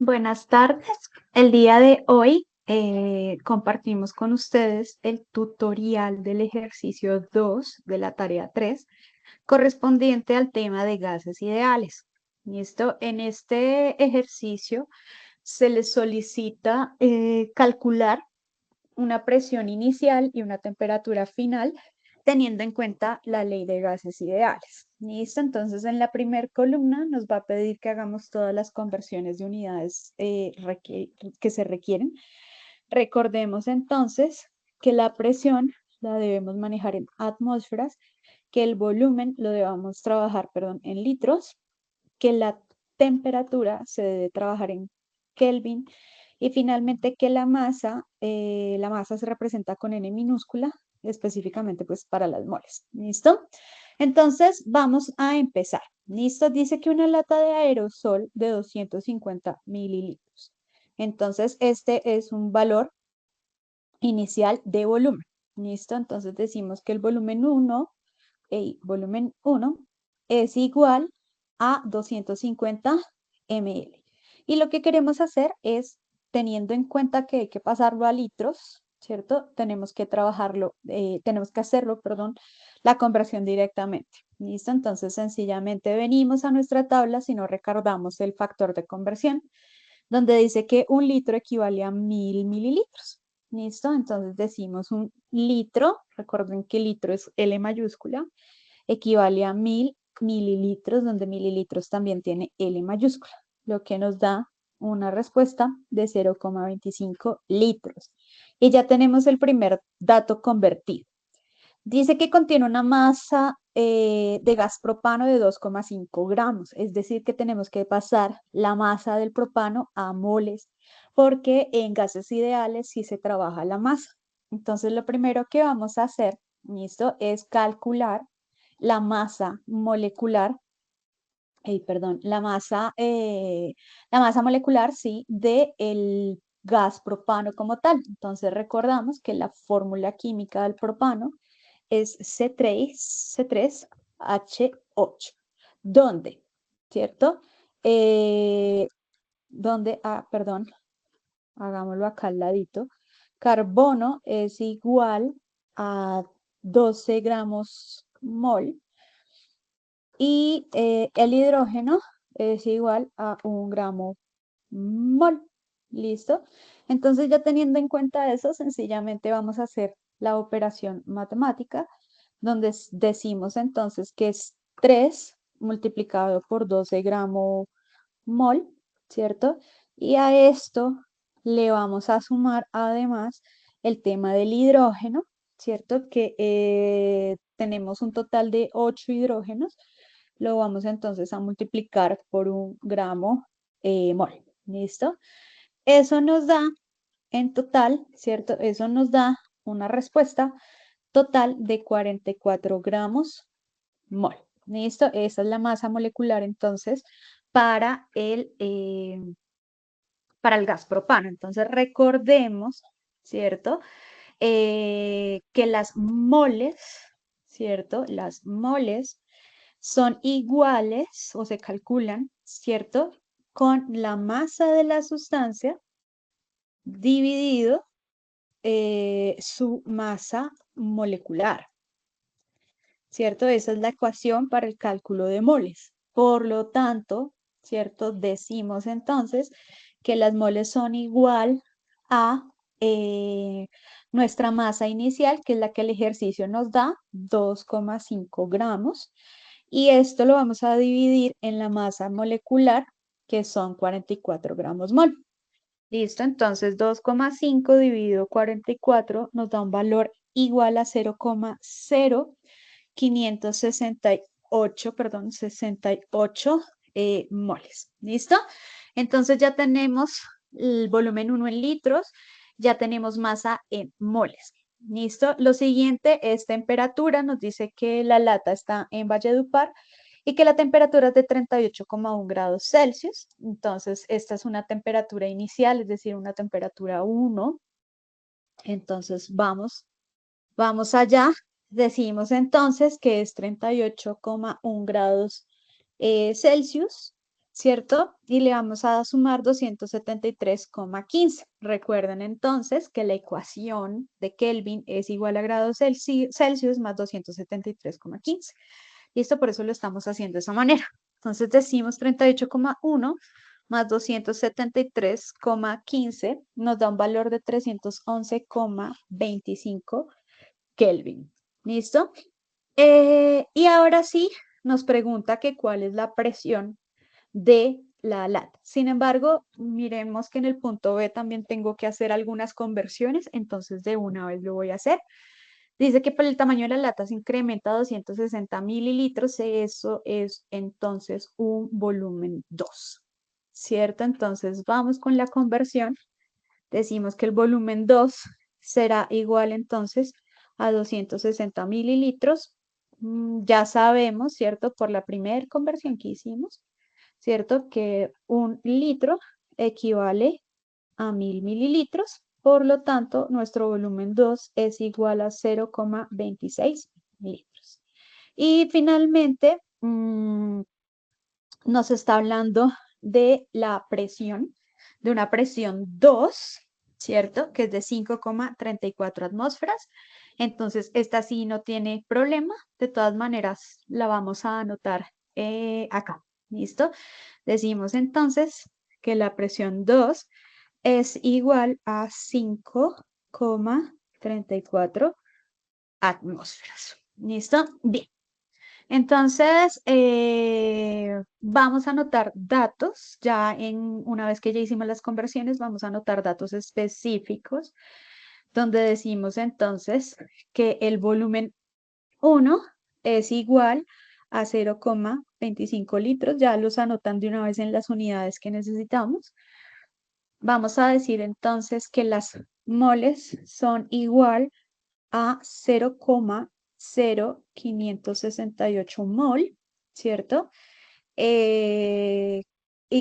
Buenas tardes. El día de hoy compartimos con ustedes el tutorial del ejercicio 2 de la tarea 3, correspondiente al tema de gases ideales. ¿Listo? En este ejercicio se les solicita calcular una presión inicial y una temperatura final, teniendo en cuenta la ley de gases ideales. ¿Listo? Entonces, en la primera columna nos va a pedir que hagamos todas las conversiones de unidades que se requieren. Recordemos entonces que la presión la debemos manejar en atmósferas, que el volumen lo debamos trabajar, perdón, en litros, que la temperatura se debe trabajar en Kelvin y finalmente que la masa se representa con n minúscula, específicamente pues para las moles. ¿Listo? Entonces vamos a empezar. ¿Listo? Dice que una lata de aerosol de 250 mililitros. Entonces este es un valor inicial de volumen. ¿Listo? Entonces decimos que el volumen 1 es igual a 250 ml. Y lo que queremos hacer es, teniendo en cuenta que hay que pasarlo a litros, ¿cierto? Tenemos que hacerlo, perdón, la conversión directamente. ¿Listo? Entonces, sencillamente venimos a nuestra tabla si no recordamos el factor de conversión, donde dice que un litro equivale a 1000 mililitros. ¿Listo? Entonces decimos un litro, recuerden que litro es L mayúscula, equivale a 1000 mililitros, donde mililitros también tiene L mayúscula, lo que nos da una respuesta de 0,25 litros. Y ya tenemos el primer dato convertido. Dice que contiene una masa de gas propano de 2,5 gramos, es decir, que tenemos que pasar la masa del propano a moles, porque en gases ideales sí se trabaja la masa. Entonces, lo primero que vamos a hacer, listo, es calcular la masa molecular, perdón, la masa molecular, sí, del gas propano como tal. Entonces, recordamos que la fórmula química del propano es C3H8. ¿Dónde? ¿Cierto? Eh, perdón, hagámoslo acá al ladito. Carbono es igual a 12 gramos mol y el hidrógeno es igual a 1 gramo mol. ¿Listo? Entonces ya teniendo en cuenta eso, sencillamente vamos a hacer la operación matemática, donde decimos entonces que es 3 multiplicado por 12 gramos mol, ¿cierto? Y a esto le vamos a sumar además el tema del hidrógeno, ¿cierto? Que tenemos un total de 8 hidrógenos, lo vamos entonces a multiplicar por 1 gramo mol, ¿listo? Eso nos da en total, ¿cierto? Eso nos da una respuesta total de 44 gramos mol. ¿Listo? Esa es la masa molecular entonces para para el gas propano. Entonces recordemos, ¿cierto? Que las moles, ¿cierto? Las moles son iguales o se calculan, ¿cierto? Con la masa de la sustancia dividido su masa molecular, ¿cierto? Esa es la ecuación para el cálculo de moles. Por lo tanto, ¿cierto? Decimos entonces que las moles son igual a nuestra masa inicial, que es la que el ejercicio nos da, 2,5 gramos. Y esto lo vamos a dividir en la masa molecular, que son 44 gramos mol. Listo, entonces 2,5 dividido 44 nos da un valor igual a 0,0568, perdón, 68 moles. ¿Listo? Entonces ya tenemos el volumen 1 en litros, ya tenemos masa en moles. ¿Listo? Lo siguiente es temperatura. Nos dice que la lata está en Valledupar y que la temperatura es de 38,1 grados Celsius. Entonces, esta es una temperatura inicial, es decir, una temperatura 1. Entonces, vamos allá. Decimos entonces que es 38,1 grados Celsius. ¿cierto? Y le vamos a sumar 273,15. Recuerden entonces que la ecuación de Kelvin es igual a grados Celsius más 273,15. Y esto por eso lo estamos haciendo de esa manera. Entonces decimos 38,1 más 273,15 nos da un valor de 311,25 Kelvin. ¿Listo? Y ahora sí nos pregunta que cuál es la presión de la lata. Sin embargo, miremos que en el punto B también tengo que hacer algunas conversiones, entonces de una vez lo voy a hacer. Dice que por el tamaño de la lata se incrementa a 260 mililitros, eso es entonces un volumen 2, ¿cierto? Entonces vamos con la conversión. Decimos que el volumen 2 será igual entonces a 260 mililitros. Ya sabemos, ¿cierto? Por la primera conversión que hicimos, ¿cierto? Que un litro equivale a 1000 mililitros. Por lo tanto, nuestro volumen 2 es igual a 0,26 litros. Y finalmente, nos está hablando de la presión, de una presión 2, ¿cierto? Que es de 5,34 atmósferas. Entonces, esta sí no tiene problema. De todas maneras, la vamos a anotar acá. ¿Listo? Decimos entonces que la presión 2 es igual a 5,34 atmósferas. ¿Listo? Bien. Entonces, vamos a anotar datos, una vez que ya hicimos las conversiones, vamos a anotar datos específicos, donde decimos entonces que el volumen 1 es igual a 0,25 litros, ya los anotan de una vez en las unidades que necesitamos. Vamos a decir entonces que las moles son igual a 0,0568 mol, ¿cierto? Y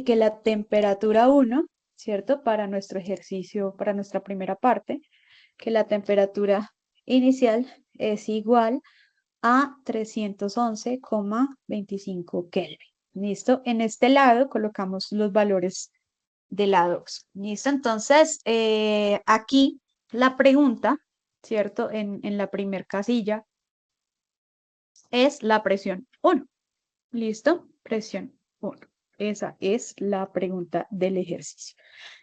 que la temperatura 1, ¿cierto? Para nuestro ejercicio, para nuestra primera parte, que la temperatura inicial es igual a 311,25 Kelvin. ¿Listo? En este lado colocamos los valores de la 2. ¿Listo? Entonces, aquí la pregunta, ¿cierto? En la primer casilla es la presión 1. ¿Listo? Presión 1. Esa es la pregunta del ejercicio.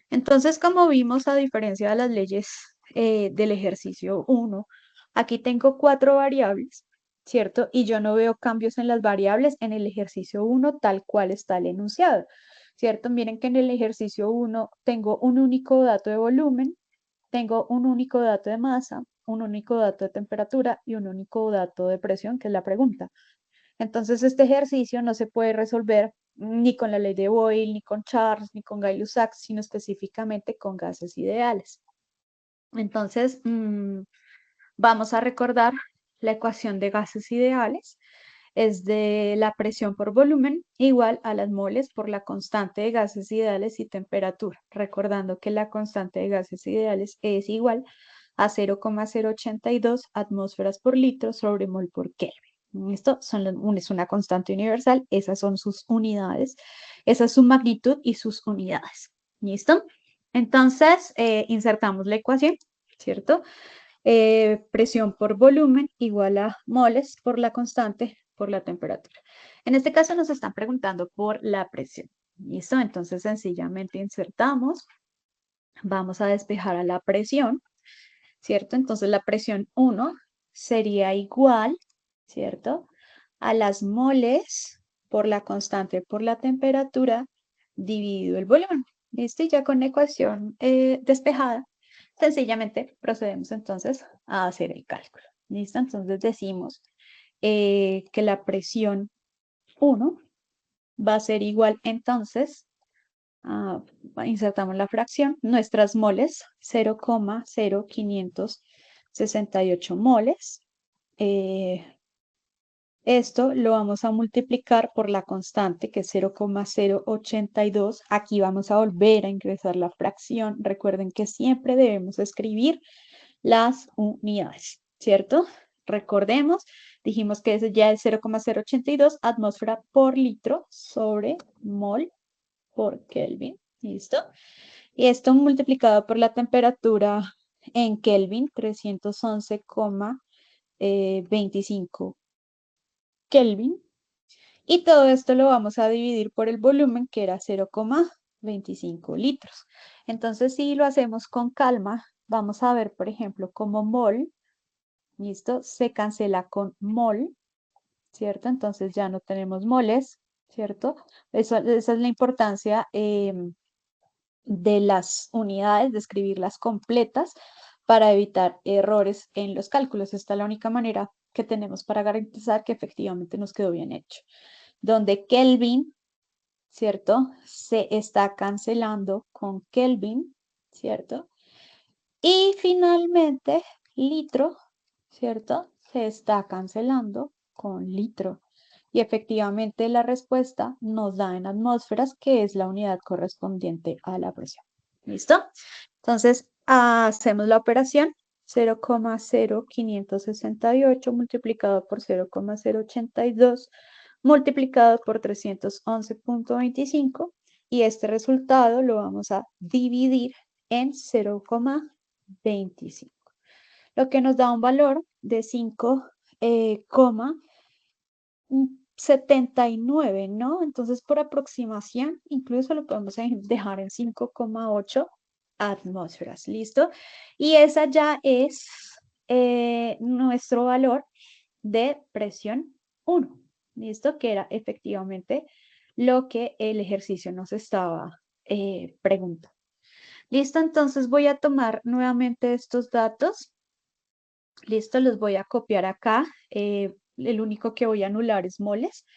Entonces, como vimos, a diferencia de las leyes del ejercicio 1, aquí tengo 4 variables, ¿cierto? Y yo no veo cambios en las variables en el ejercicio 1 tal cual está el enunciado, ¿cierto? Miren que en el ejercicio 1 tengo un único dato de volumen, tengo un único dato de masa, un único dato de temperatura y un único dato de presión, que es la pregunta. Entonces, este ejercicio no se puede resolver ni con la ley de Boyle, ni con Charles, ni con Gay-Lussac, sino específicamente con gases ideales. Entonces, vamos a recordar la ecuación de gases ideales. Es de la presión por volumen igual a las moles por la constante de gases ideales y temperatura. Recordando que la constante de gases ideales es igual a 0,082 atmósferas por litro sobre mol por Kelvin. Esto es una constante universal, esas son sus unidades, esa es su magnitud y sus unidades. ¿Listo? Entonces, insertamos la ecuación, ¿cierto? Presión por volumen igual a moles por la constante por la temperatura. En este caso nos están preguntando por la presión. ¿Listo? Entonces sencillamente insertamos, vamos a despejar a la presión, ¿cierto? Entonces la presión 1 sería igual, ¿cierto? A las moles por la constante por la temperatura dividido el volumen. ¿Listo? Y ya con la ecuación despejada, sencillamente procedemos entonces a hacer el cálculo. ¿Listo? Entonces decimos que la presión 1 va a ser igual entonces, insertamos la fracción, nuestras moles 0,0568 moles. Esto lo vamos a multiplicar por la constante que es 0,082. Aquí vamos a volver a ingresar la fracción. Recuerden que siempre debemos escribir las unidades, ¿cierto? Recordemos, dijimos que ese ya es 0,082 atmósfera por litro sobre mol por Kelvin, ¿listo? Y esto multiplicado por la temperatura en Kelvin, 311,25 Kelvin. Y todo esto lo vamos a dividir por el volumen, que era 0,25 litros. Entonces, si lo hacemos con calma, vamos a ver, por ejemplo, como mol, ¿listo? Se cancela con mol, ¿cierto? Entonces ya no tenemos moles, ¿cierto? Esa es la importancia de las unidades, de escribirlas completas para evitar errores en los cálculos. Esta es la única manera que tenemos para garantizar que efectivamente nos quedó bien hecho. Donde Kelvin, ¿cierto? Se está cancelando con Kelvin, ¿cierto? Y finalmente, litro, ¿cierto? Se está cancelando con litro. Y efectivamente la respuesta nos da en atmósferas, que es la unidad correspondiente a la presión. ¿Listo? Entonces, hacemos la operación. 0,0568 multiplicado por 0,082 multiplicado por 311,25 y este resultado lo vamos a dividir en 0,25, lo que nos da un valor de 5,79, ¿no? Entonces, por aproximación, incluso lo podemos dejar en 5,8 atmósferas, ¿listo? Y esa ya es nuestro valor de presión 1, ¿listo? Que era efectivamente lo que el ejercicio nos estaba preguntando. ¿Listo? Entonces voy a tomar nuevamente estos datos. ¿Listo? Los voy a copiar acá. El único que voy a anular es moles.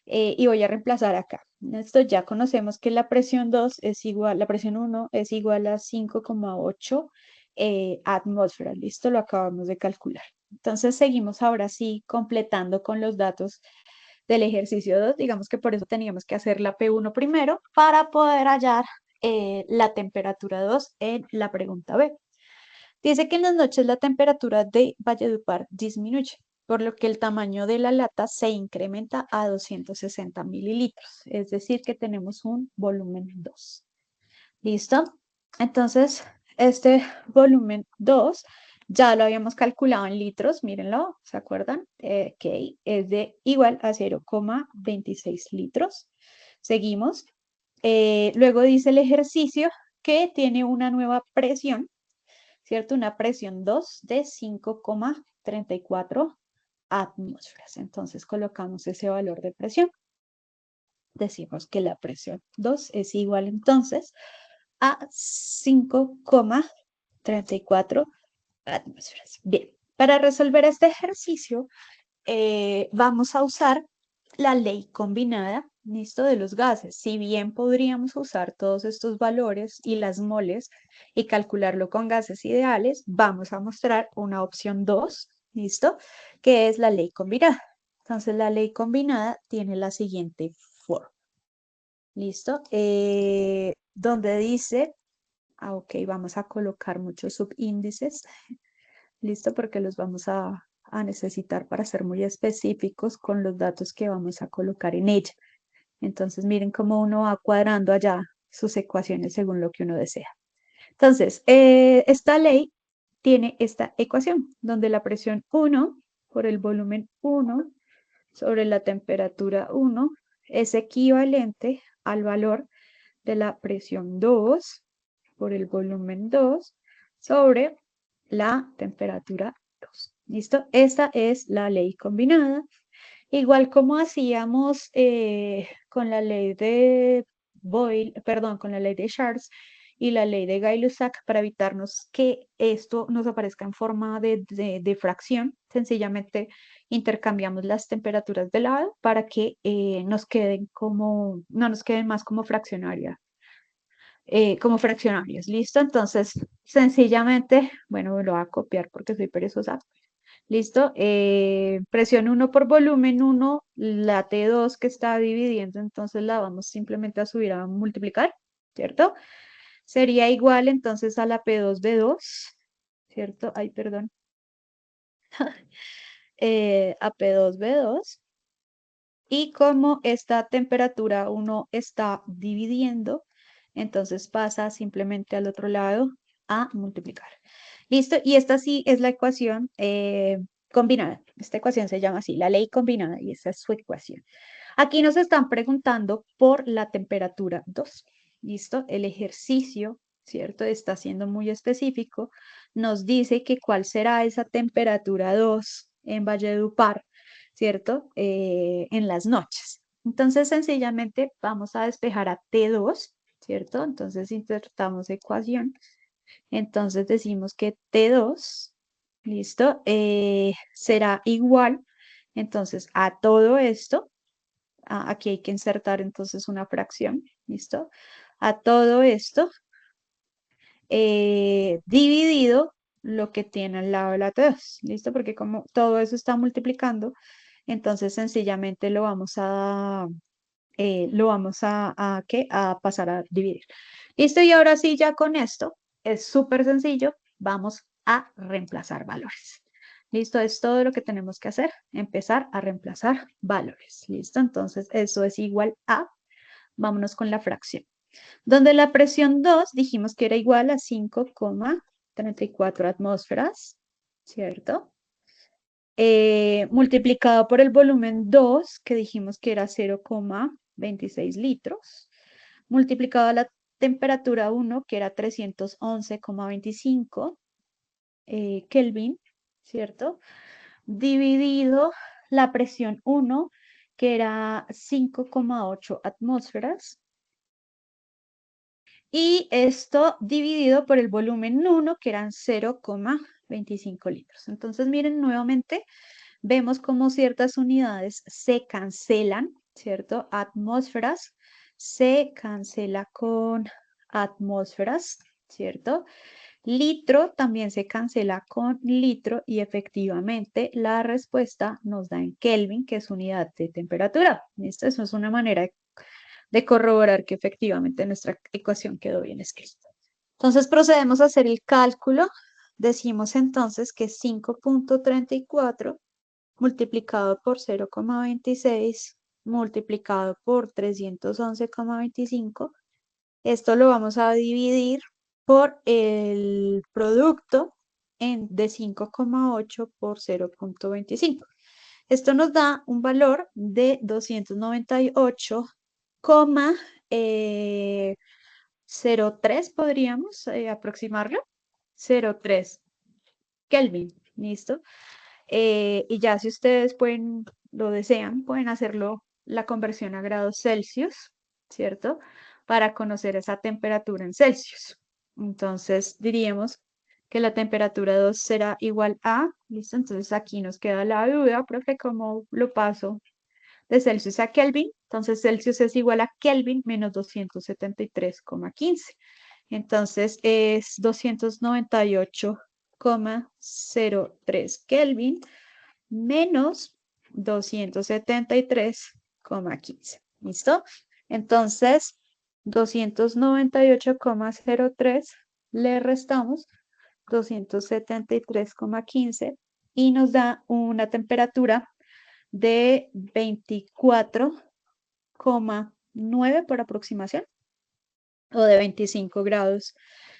Y voy a reemplazar acá. Esto ya conocemos que la presión 2 es igual, la presión 1 es igual a 5,8 atmósferas. Listo, lo acabamos de calcular. Entonces seguimos ahora sí completando con los datos del ejercicio 2. Digamos que por eso teníamos que hacer la P1 primero para poder hallar la temperatura 2 en la pregunta B. Dice que en las noches la temperatura de Valledupar disminuye, por lo que el tamaño de la lata se incrementa a 260 mililitros, es decir, que tenemos un volumen 2. ¿Listo? Entonces, este volumen 2 ya lo habíamos calculado en litros, mírenlo, ¿se acuerdan? Que es de igual a 0,26 litros. Seguimos. Luego dice el ejercicio que tiene una nueva presión, ¿cierto? Una presión 2 de 5,34 atmósferas. Entonces colocamos ese valor de presión. Decimos que la presión 2 es igual entonces a 5,34 atmósferas. Bien, para resolver este ejercicio vamos a usar la ley combinada, ¿listo? De los gases. Si bien podríamos usar todos estos valores y las moles y calcularlo con gases ideales, vamos a mostrar una opción 2, ¿listo? Que es la ley combinada. Entonces, la ley combinada tiene la siguiente forma, ¿listo? Donde dice, ok, vamos a colocar muchos subíndices, ¿listo? Porque los vamos a necesitar para ser muy específicos con los datos que vamos a colocar en ella. Entonces, miren cómo uno va cuadrando allá sus ecuaciones según lo que uno desea. Entonces, esta ley tiene esta ecuación, donde la presión 1 por el volumen 1 sobre la temperatura 1 es equivalente al valor de la presión 2 por el volumen 2 sobre la temperatura 2. ¿Listo? Esta es la ley combinada. Igual como hacíamos con la ley de Boyle, perdón, con la ley de Charles y la ley de Gay-Lussac, para evitarnos que esto nos aparezca en forma de fracción, sencillamente intercambiamos las temperaturas de lado para que nos queden como, no nos queden más como fraccionarias, como fraccionarios. ¿Listo? Entonces, sencillamente, bueno, lo voy a copiar porque soy perezosa. ¿Listo? Presión 1 por volumen 1, la T2 que está dividiendo, entonces la vamos simplemente a subir a multiplicar, ¿cierto? Sería igual entonces a la P2V2, ¿cierto? Ay, perdón. A P2V2 Y como esta temperatura uno está dividiendo, entonces pasa simplemente al otro lado a multiplicar. ¿Listo? Y esta sí es la ecuación combinada. Esta ecuación se llama así, la ley combinada, y esa es su ecuación. Aquí nos están preguntando por la temperatura 2. ¿Listo? El ejercicio, ¿cierto? Está siendo muy específico. Nos dice que cuál será esa temperatura 2 en Valledupar, ¿cierto? En las noches. Entonces, sencillamente vamos a despejar a T2, ¿cierto? Entonces, insertamos ecuación. Entonces, decimos que T2, ¿listo? Será igual, entonces, a todo esto. Aquí hay que insertar entonces una fracción, ¿listo? A todo esto dividido lo que tiene al lado de la T2, ¿listo? Porque como todo eso está multiplicando, entonces sencillamente ¿qué? A pasar a dividir. Listo, y ahora sí, ya con esto, es súper sencillo, vamos a reemplazar valores. Listo, es todo lo que tenemos que hacer, empezar a reemplazar valores. Listo, entonces eso es igual a, vámonos con la fracción. Donde la presión 2 dijimos que era igual a 5,34 atmósferas, ¿cierto? Multiplicado por el volumen 2, que dijimos que era 0,26 litros, multiplicado a la temperatura 1, que era 311,25 Kelvin, ¿cierto? Dividido la presión 1, que era 5,8 atmósferas, y esto dividido por el volumen 1, que eran 0,25 litros. Entonces, miren, nuevamente vemos como ciertas unidades se cancelan, ¿cierto? Atmósferas se cancela con atmósferas, ¿cierto? Litro también se cancela con litro y efectivamente la respuesta nos da en Kelvin, que es unidad de temperatura. ¿Listo? Eso es una manera de corroborar que efectivamente nuestra ecuación quedó bien escrita. Entonces procedemos a hacer el cálculo. Decimos entonces que 5,34 multiplicado por 0,26 multiplicado por 311,25. Esto lo vamos a dividir por el producto de 5,8 por 0,25. Esto nos da un valor de 298,03, podríamos aproximarlo. 0,3 Kelvin, ¿listo? Y ya si ustedes lo desean, pueden hacerlo la conversión a grados Celsius, ¿cierto? Para conocer esa temperatura en Celsius. Entonces diríamos que la temperatura 2 será igual a, ¿listo? Entonces aquí nos queda la duda, profe, ¿cómo lo paso de Celsius a Kelvin? Entonces Celsius es igual a Kelvin menos 273,15. Entonces es 298,03 Kelvin menos 273,15. ¿Listo? Entonces, 298,03 le restamos 273,15 y nos da una temperatura de 24,9 por aproximación o de 25 grados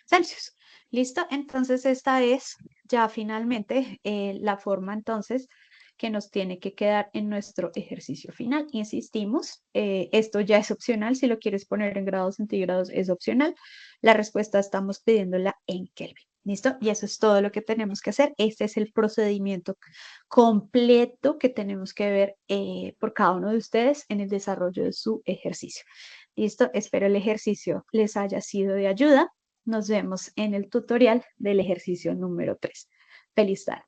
Celsius. ¿Listo? Entonces esta es ya finalmente la forma entonces que nos tiene que quedar en nuestro ejercicio final. Insistimos, esto ya es opcional, si lo quieres poner en grados centígrados es opcional. La respuesta estamos pidiéndola en Kelvin. ¿Listo? Y eso es todo lo que tenemos que hacer. Este es el procedimiento completo que tenemos que ver por cada uno de ustedes en el desarrollo de su ejercicio. ¿Listo? Espero el ejercicio les haya sido de ayuda. Nos vemos en el tutorial del ejercicio número 3. Feliz tarde.